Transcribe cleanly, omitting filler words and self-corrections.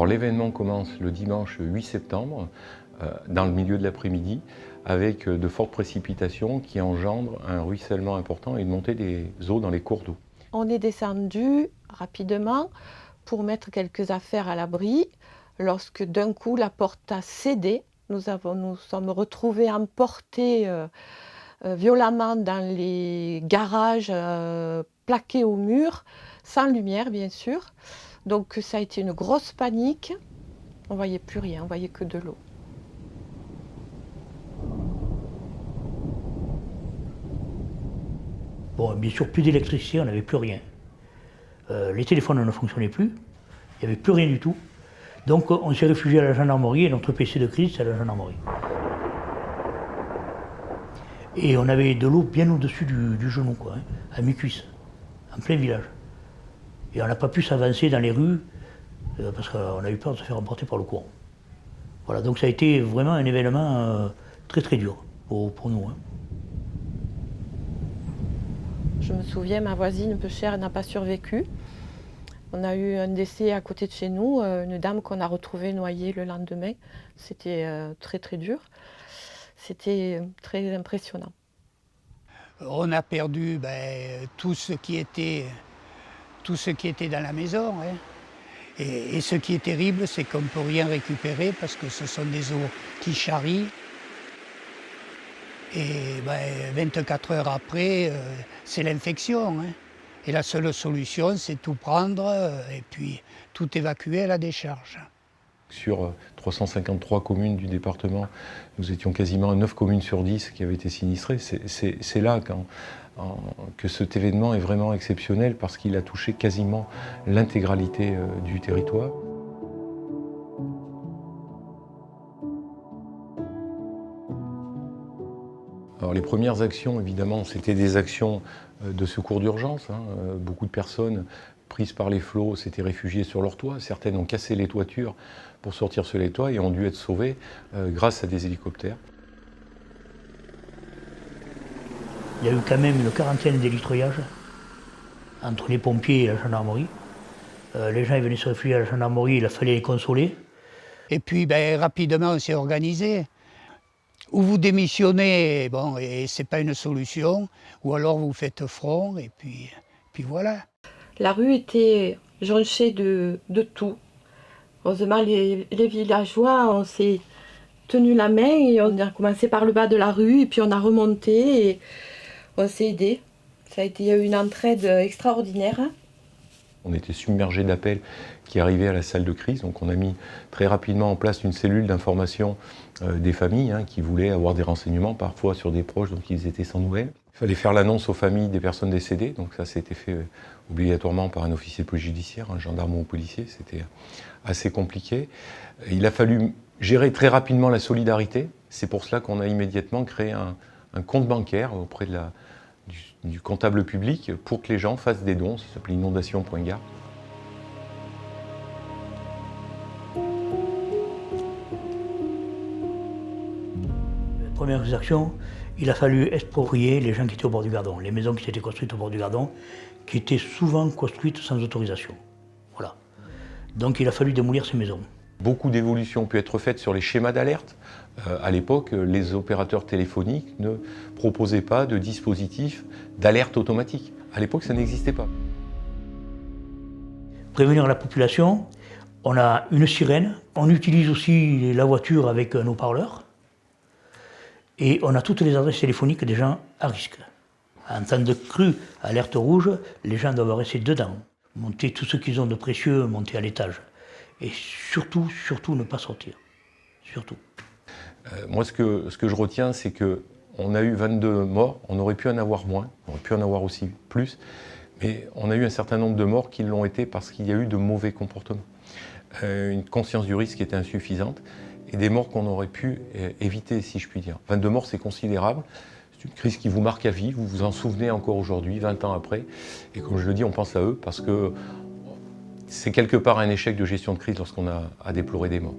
Alors l'événement commence le dimanche 8 septembre, dans le milieu de l'après-midi, avec de fortes précipitations qui engendrent un ruissellement important et une montée des eaux dans les cours d'eau. On est descendu rapidement pour mettre quelques affaires à l'abri, lorsque d'un coup la porte a cédé. Nous sommes retrouvés emportés violemment dans les garages plaqués au mur, sans lumière bien sûr. Donc ça a été une grosse panique. On ne voyait plus rien, on ne voyait que de l'eau. Bon, bien sûr, plus d'électricité, on n'avait plus rien. Les téléphones ne fonctionnaient plus, il n'y avait plus rien du tout. Donc on s'est réfugié à la gendarmerie et notre PC de crise, c'est à la gendarmerie. Et on avait de l'eau bien au-dessus du genou, quoi, hein, à mi-cuisse, en plein village. Et on n'a pas pu s'avancer dans les rues parce qu'on a eu peur de se faire emporter par le courant. Voilà, donc ça a été vraiment un événement très très dur pour nous. Hein. Je me souviens, ma voisine peu chère n'a pas survécu. On a eu un décès à côté de chez nous, une dame qu'on a retrouvée noyée le lendemain. C'était très très dur. C'était très impressionnant. On a perdu tout ce qui était dans la maison. Hein. Et ce qui est terrible, c'est qu'on ne peut rien récupérer parce que ce sont des eaux qui charrient. Et 24 heures après, c'est l'infection. Hein. Et la seule solution, c'est tout prendre et puis tout évacuer à la décharge. Sur 353 communes du département, nous étions quasiment à 9 communes sur 10 qui avaient été sinistrées. C'est là que cet événement est vraiment exceptionnel parce qu'il a touché quasiment l'intégralité du territoire. Alors les premières actions, évidemment, c'était des actions de secours d'urgence. Hein. Beaucoup de personnes prises par les flots s'étaient réfugiées sur leur toit. Certaines ont cassé les toitures pour sortir sur les toits et ont dû être sauvées grâce à des hélicoptères. Il y a eu quand même une quarantaine d'élitroyages entre les pompiers et la gendarmerie. Les gens ils venaient se réfugier à la gendarmerie, il a fallu les consoler. Et puis rapidement on s'est organisé. Ou vous démissionnez, bon, et c'est pas une solution, ou alors vous faites front, et puis voilà. La rue était jonchée de tout. Heureusement, les villageois, on s'est tenu la main et on a commencé par le bas de la rue, et puis on a remonté et on s'est aidés. Il y a eu une entraide extraordinaire. On était submergés d'appels qui arrivaient à la salle de crise, donc on a mis très rapidement en place une cellule d'information des familles qui voulaient avoir des renseignements parfois sur des proches dont ils étaient sans nouvelles. Il fallait faire l'annonce aux familles des personnes décédées, donc ça c'était fait obligatoirement par un officier de police judiciaire, un gendarme ou un policier, c'était assez compliqué. Il a fallu gérer très rapidement la solidarité, c'est pour cela qu'on a immédiatement créé un compte bancaire auprès du comptable public pour que les gens fassent des dons, ça s'appelle inondation.gard. Les premières actions, il a fallu exproprier les gens qui étaient au bord du Gardon, les maisons qui étaient construites au bord du Gardon, qui étaient souvent construites sans autorisation. Voilà. Donc il a fallu démolir ces maisons. Beaucoup d'évolutions ont pu être faites sur les schémas d'alerte. À l'époque, les opérateurs téléphoniques ne proposaient pas de dispositif d'alerte automatique. À l'époque, ça n'existait pas. Prévenir la population, on a une sirène, on utilise aussi la voiture avec un haut-parleur et on a toutes les adresses téléphoniques des gens à risque. En temps de crue, alerte rouge, les gens doivent rester dedans, monter tout ce qu'ils ont de précieux, monter à l'étage. Et surtout ne pas sortir. Surtout. Moi, ce que je retiens, c'est qu'on a eu 22 morts, on aurait pu en avoir moins, on aurait pu en avoir aussi plus, mais on a eu un certain nombre de morts qui l'ont été parce qu'il y a eu de mauvais comportements. Une conscience du risque qui était insuffisante, et des morts qu'on aurait pu éviter, si je puis dire. 22 morts, c'est considérable. C'est une crise qui vous marque à vie, vous vous en souvenez encore aujourd'hui, 20 ans après. Et comme je le dis, on pense à eux parce que c'est quelque part un échec de gestion de crise lorsqu'on a à déplorer des morts.